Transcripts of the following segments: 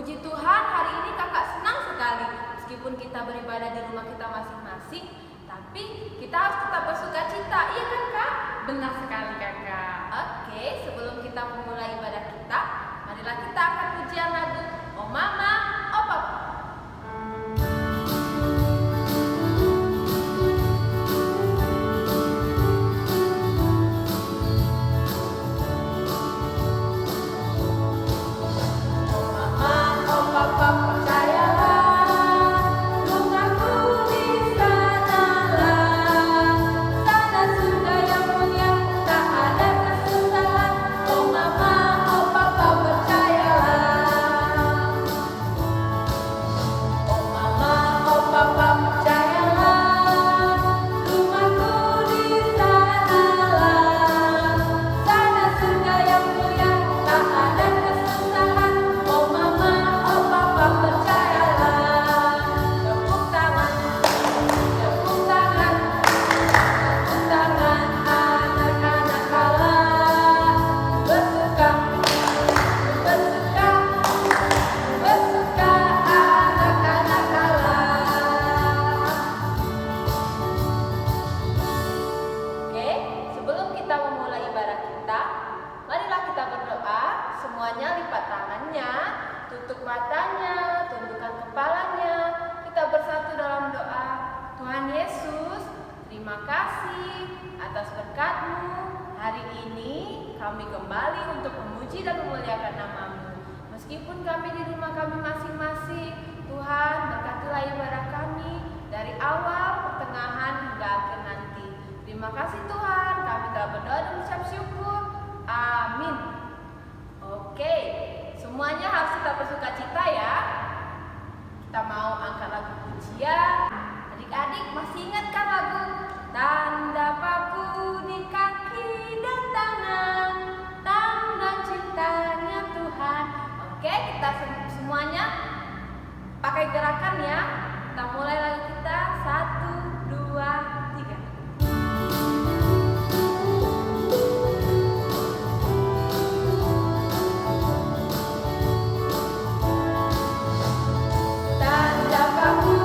Puji Tuhan, hari ini kakak senang sekali. Meskipun kita beribadah di rumah kita masing-masing, tapi kita harus tetap bersuka cita. Iya kan kak? Benar sekali kakak. Oke, sebelum kita memulai ibadah kita, marilah kita akan pujian lagu Oh Mama, Oh Papa. Semuanya lipat tangannya, tutup matanya, tundukkan kepalanya. Kita bersatu dalam doa. Tuhan Yesus, terima kasih atas berkat-Mu. Hari ini kami kembali untuk memuji dan memuliakan nama-Mu. Meskipun kami di rumah kami masing-masing, Tuhan berkatilah ibadah kami dari awal, pertengahan hingga akhir nanti. Terima kasih Tuhan, kami telah berdoa dan ucap syukur. Amin. Oke, semuanya harus tetap bersuka cita ya. Kita mau angkat lagu pujian. Adik-adik masih ingat kan lagu Tanda paku di kaki dan tangan, tanda cintanya Tuhan. Oke, kita semuanya pakai gerakan ya. Kita mulai lagu kita 1, 2, 3. Tanda paku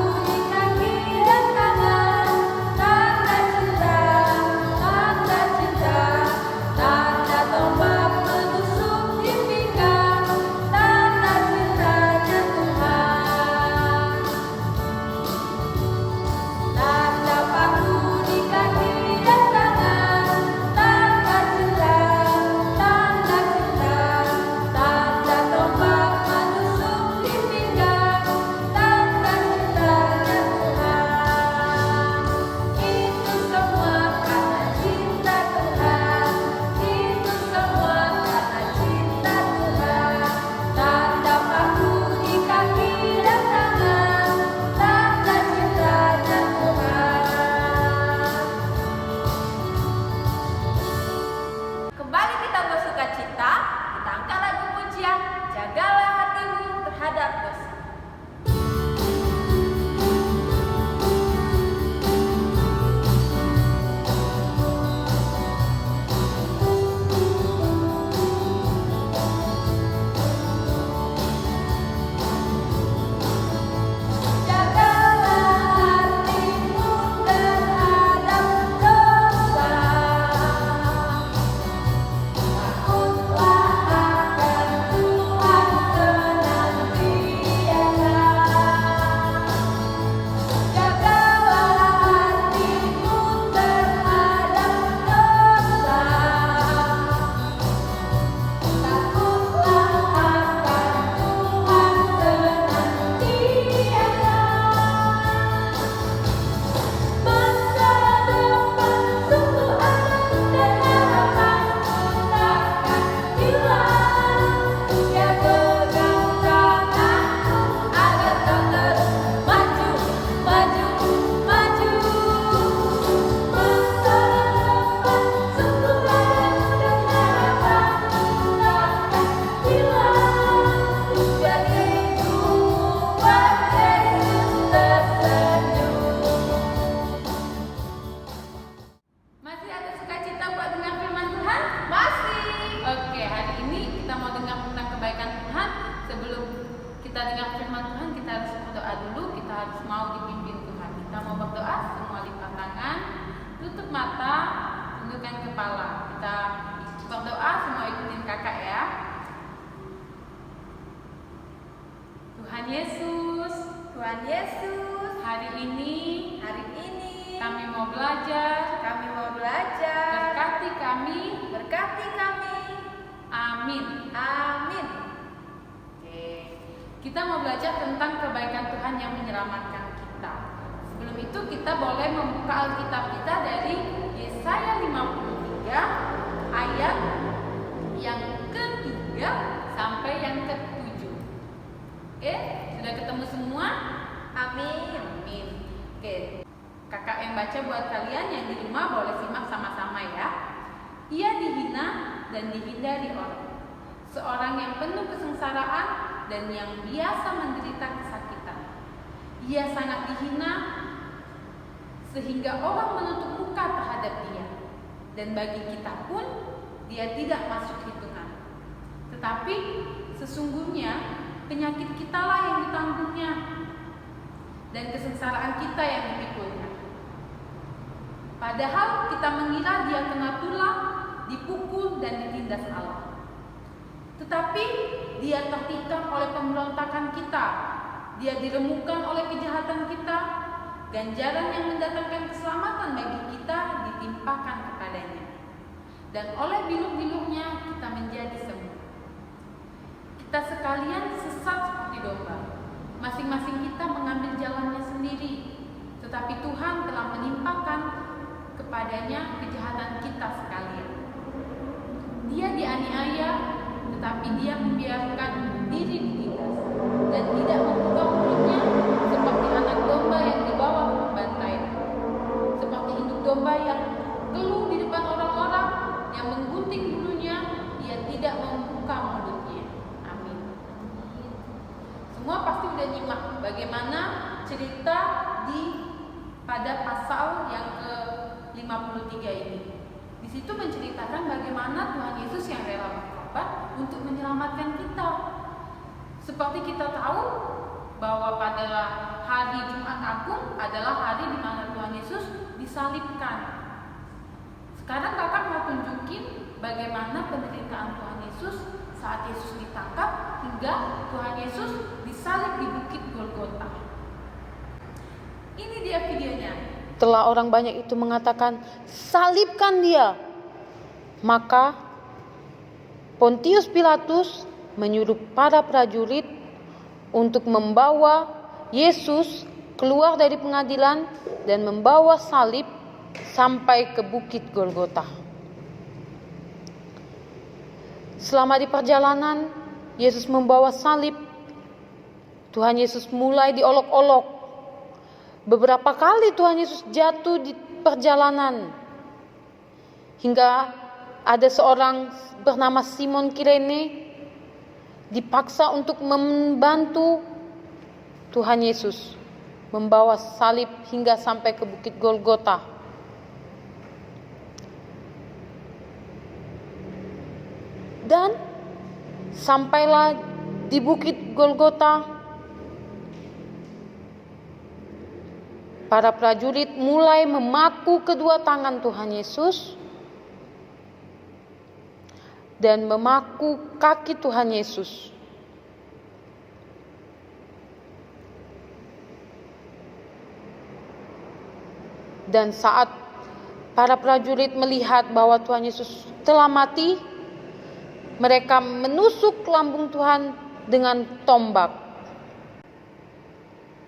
kita dengar firman Tuhan, kita harus berdoa dulu, kita harus mau dipimpin Tuhan. Kita mau berdoa, semua lipat tangan, tutup mata, tundukkan kepala. Kita berdoa, semua ikutin kakak ya. Tuhan Yesus, hari ini kami mau belajar, berkati kami. Amin. Oke. Kita mau belajar tentang kebaikan Tuhan yang menyelamatkan kita. Sebelum itu kita boleh membuka Alkitab kita dari Yesaya 53 ayat yang ketiga sampai yang ke-7. Oke, sudah ketemu semua? Amin. Oke, kakak yang baca buat kalian yang di rumah boleh simak sama-sama ya. Ia dihina dan dihindari orang, seorang yang penuh kesengsaraan dan yang biasa menderita kesakitan. Ia sangat dihina sehingga orang menutup muka terhadap dia, dan bagi kita pun dia tidak masuk hitungan. Tetapi sesungguhnya penyakit kitalah yang ditanggungnya, dan kesengsaraan kita yang dipikulnya. Padahal kita mengira dia kena tulah, dipukul dan ditindas Allah. Tetapi dia tertikam oleh pemberontakan kita, dia diremukkan oleh kejahatan kita, ganjaran yang mendatangkan keselamatan bagi kita ditimpakan kepadanya, dan oleh bilur-bilurnya kita menjadi sembuh. Kita sekalian sesat seperti domba, masing-masing kita mengambil jalannya sendiri, tetapi Tuhan telah menimpakan kepadanya kejahatan kita sekalian. Dia dianiaya, tetapi dia membiarkan diri ditindas, dan tidak membuka mulutnya seperti anak domba yang dibawa ke pembantaian, seperti induk domba yang keluh di depan orang-orang yang menggunting bulunya, ia tidak membuka mulutnya. Amin. Semua pasti udah nyimak bagaimana cerita pada pasal yang ke-53 ini. Di situ menceritakan bagaimana Tuhan Yesus yang rela berkorban untuk menyelamatkan kita. Seperti kita tahu bahwa pada hari Jumat Agung adalah hari di mana Tuhan Yesus disalibkan. Sekarang kakak mau tunjukin bagaimana penderitaan Tuhan Yesus saat Yesus ditangkap hingga Tuhan Yesus disalib di Bukit Golgota. Ini dia videonya. Setelah orang banyak itu mengatakan, salibkan dia, maka Pontius Pilatus menyuruh para prajurit untuk membawa Yesus keluar dari pengadilan dan membawa salib sampai ke Bukit Golgota. Selama di perjalanan, Yesus membawa salib. Tuhan Yesus mulai diolok-olok. Beberapa kali Tuhan Yesus jatuh di perjalanan, hingga ada seorang bernama Simon Kirene dipaksa untuk membantu Tuhan Yesus membawa salib hingga sampai ke Bukit Golgota. Dan sampailah di Bukit Golgota, para prajurit mulai memaku kedua tangan Tuhan Yesus dan memaku kaki Tuhan Yesus. Dan saat para prajurit melihat bahwa Tuhan Yesus telah mati, mereka menusuk lambung Tuhan dengan tombak.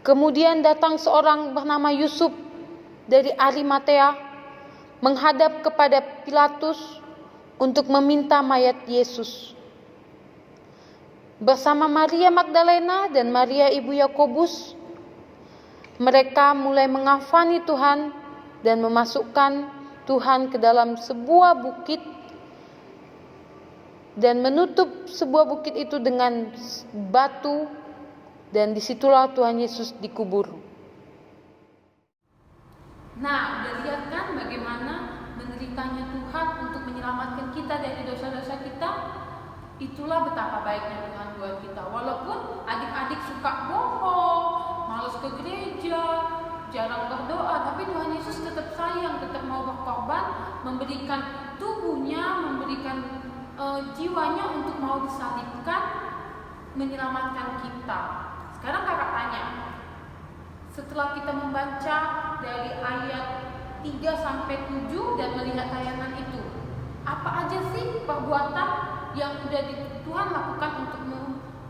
Kemudian datang seorang bernama Yusuf dari Arimatea menghadap kepada Pilatus untuk meminta mayat Yesus. Bersama Maria Magdalena dan Maria ibu Yakobus, mereka mulai mengafani Tuhan dan memasukkan Tuhan ke dalam sebuah bukit dan menutup sebuah bukit itu dengan batu. Dan disitulah Tuhan Yesus dikubur. Nah, udah lihat kan bagaimana menderitanya Tuhan untuk menyelamatkan kita dari dosa-dosa kita? Itulah betapa baiknya Tuhan buat kita. Walaupun adik-adik memberikan tubuhnya, memberikan jiwanya untuk mau disalibkan, menyelamatkan kita. Sekarang kakak tanya, setelah kita membaca dari ayat 3-7 dan melihat tayangan itu, apa aja sih perbuatan yang udah Tuhan lakukan untuk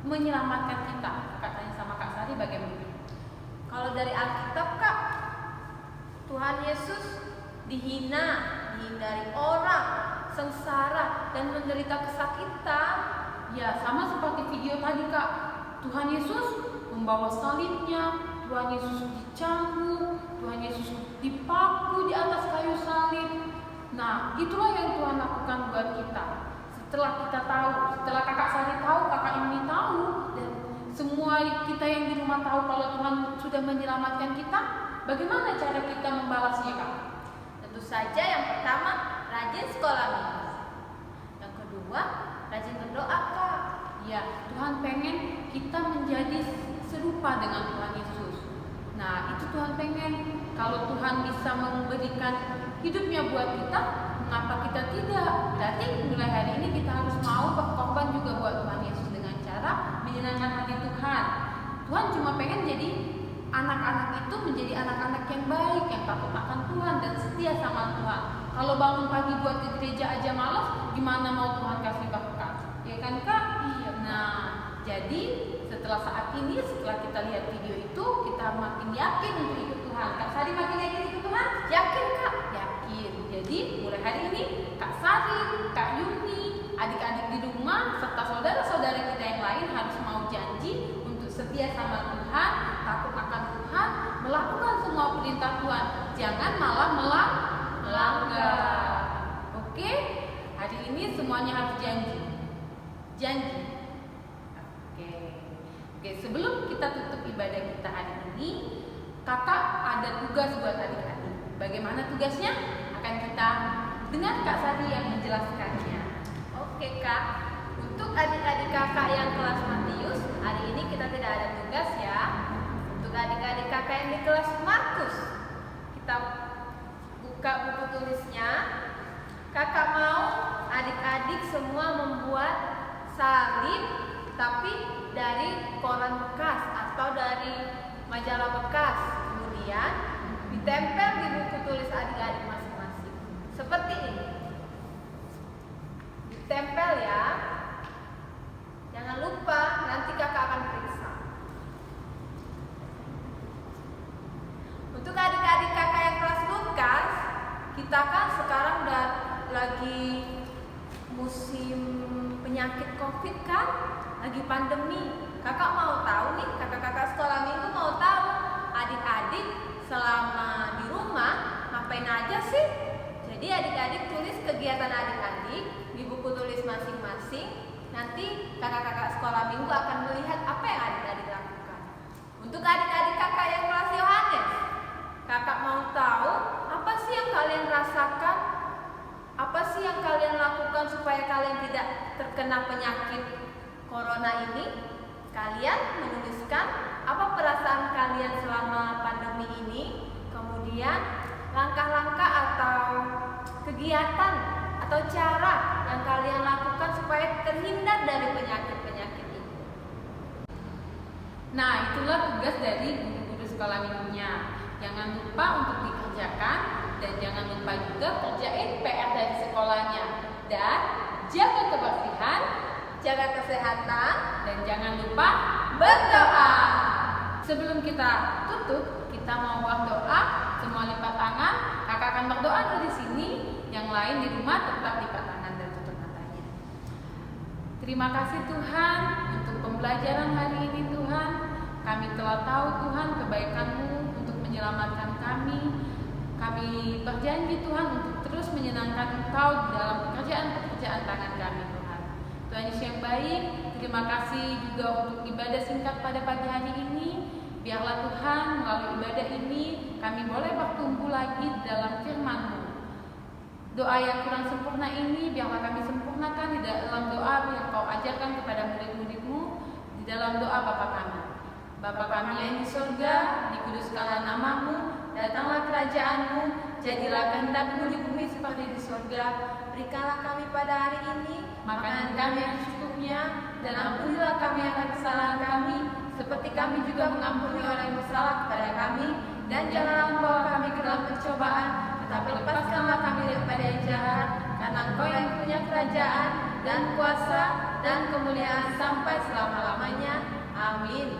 menyelamatkan kita? Kakak tanya sama Kak Sari bagaimana? Kalau dari Alkitab, Kak, Tuhan Yesus dihindari orang, sengsara, dan menderita kesakitan. Ya, sama seperti video tadi, Kak. Tuhan Yesus membawa salibnya, Tuhan Yesus dicambuk, Tuhan Yesus dipaku di atas kayu salib. Nah, itulah yang Tuhan lakukan buat kita. Setelah kita tahu, setelah Kakak Sari tahu, Kakak ini tahu, dan semua kita yang di rumah tahu kalau Tuhan sudah menyelamatkan kita, bagaimana cara kita membalasnya, Kak? Tentu saja yang pertama, rajin sekolah minggu. Yang kedua, rajin berdoa, Kak. Ya, Tuhan pengen kita menjadi serupa dengan Tuhan Yesus. Nah, itu Tuhan pengen. Kalau Tuhan bisa memberikan hidupnya buat kita, mengapa kita tidak? Berarti mulai hari ini kita harus mau berkorban juga buat Tuhan Yesus dengan cara menyenangkan hati Tuhan. Tuhan cuma pengen jadi anak-anak itu menjadi anak-anak yang baik, yang takut akan Tuhan dan setia sama Tuhan. Kalau bangun pagi buat ke gereja aja malas, gimana mau Tuhan kasih berkat? Ya kan, Kak? Iya. Nah, jadi setelah saat ini, setelah kita lihat video itu, kita makin yakin untuk ikut Tuhan. Kak Sari makin yakin ikut Tuhan? Yakin, Kak? Yakin. Jadi mulai hari ini, Kak Sari, Kak Yuni, adik-adik di rumah, serta saudara-saudara kita yang lain harus mau janji untuk setia sama Tuhan, takut akan Tuhan, melakukan semua perintah Tuhan. Jangan malah melanggar. Oke? Hari ini semuanya harus janji. Oke, sebelum kita tutup ibadah kita hari ini, kakak ada tugas buat adik-adik. Bagaimana tugasnya? Akan kita dengar Kak Sari yang menjelaskannya. Oke, Kak. Untuk adik-adik kakak yang kelas Matius, hari ini kita tidak ada tugas ya. Untuk adik-adik kakak yang di kelas Markus, kita buka buku tulisnya. Kakak mau adik-adik semua membuat salib, tapi dari koran bekas atau dari majalah bekas. Kemudian ditempel di buku tulis adik-adik masing-masing. Seperti ini. Ditempel ya. Jangan lupa, nanti kakak akan periksa. Untuk adik-adik kakak yang kelas Lukas, kita kan sekarang udah lagi musim penyakit COVID kan? Lagi pandemi. Kakak mau tahu nih, kakak-kakak sekolah minggu mau tahu adik-adik selama di rumah ngapain aja sih? Jadi adik-adik tulis kegiatan adik-adik di buku tulis masing-masing. Nanti kakak-kakak sekolah minggu akan melihat apa yang adik-adik lakukan. Untuk adik-adik kakak yang kelas Yohanes, kakak mau tahu apa sih yang kalian rasakan? Apa sih yang kalian lakukan supaya kalian tidak terkena penyakit corona ini? Kalian menuliskan apa perasaan kalian selama pandemi ini, kemudian langkah-langkah atau kegiatan atau cara yang kalian lakukan supaya terhindar dari penyakit-penyakit ini. Nah, itulah tugas dari guru-guru sekolah minggunya. Jangan lupa untuk dikerjakan dan jangan lupa juga kerjain PR dari sekolahnya. Dan jaga kebersihan, Jaga kesehatan, dan jangan lupa berdoa. Sebelum kita tutup, kita mau berdoa. Semua lipat tangan. Kakak akan berdoa dari sini. Yang lain di rumah tetap lipat tangan dan tutup matanya. Terima kasih Tuhan untuk pembelajaran hari ini Tuhan. Kami telah tahu Tuhan kebaikan-Mu untuk menyelamatkan kami. Kami berjanji Tuhan untuk terus menyenangkan Engkau di dalam pekerjaan-pekerjaan tangan kami Tuhan. Tuhan Yesus yang baik, terima kasih juga untuk ibadah singkat pada pagi hari ini. Biarlah Tuhan melalui ibadah ini kami boleh bertumbuh lagi dalam firman-Mu. Doa yang kurang sempurna ini biarlah kami sempurnakan di dalam doa yang Kau ajarkan kepada murid-murid-Mu, di dalam doa Bapa kami. Bapa kami yang di surga, dikuduskanlah nama-Mu, datanglah kerajaan-Mu, Jadilah kehendak-Mu di bumi seperti di surga. Berikanlah kami pada hari ini makanan kami yang secukupnya, dan ampunilah kami akan kesalahan kami, seperti kami juga mengampuni orang yang bersalah kepada kami. Dan janganlah membawa kami ke dalam pencobaan, tetapi lepaskanlah kami daripada yang jahat, karena Engkau yang punya kerajaan dan kuasa dan kemuliaan sampai selama-lamanya. Amin.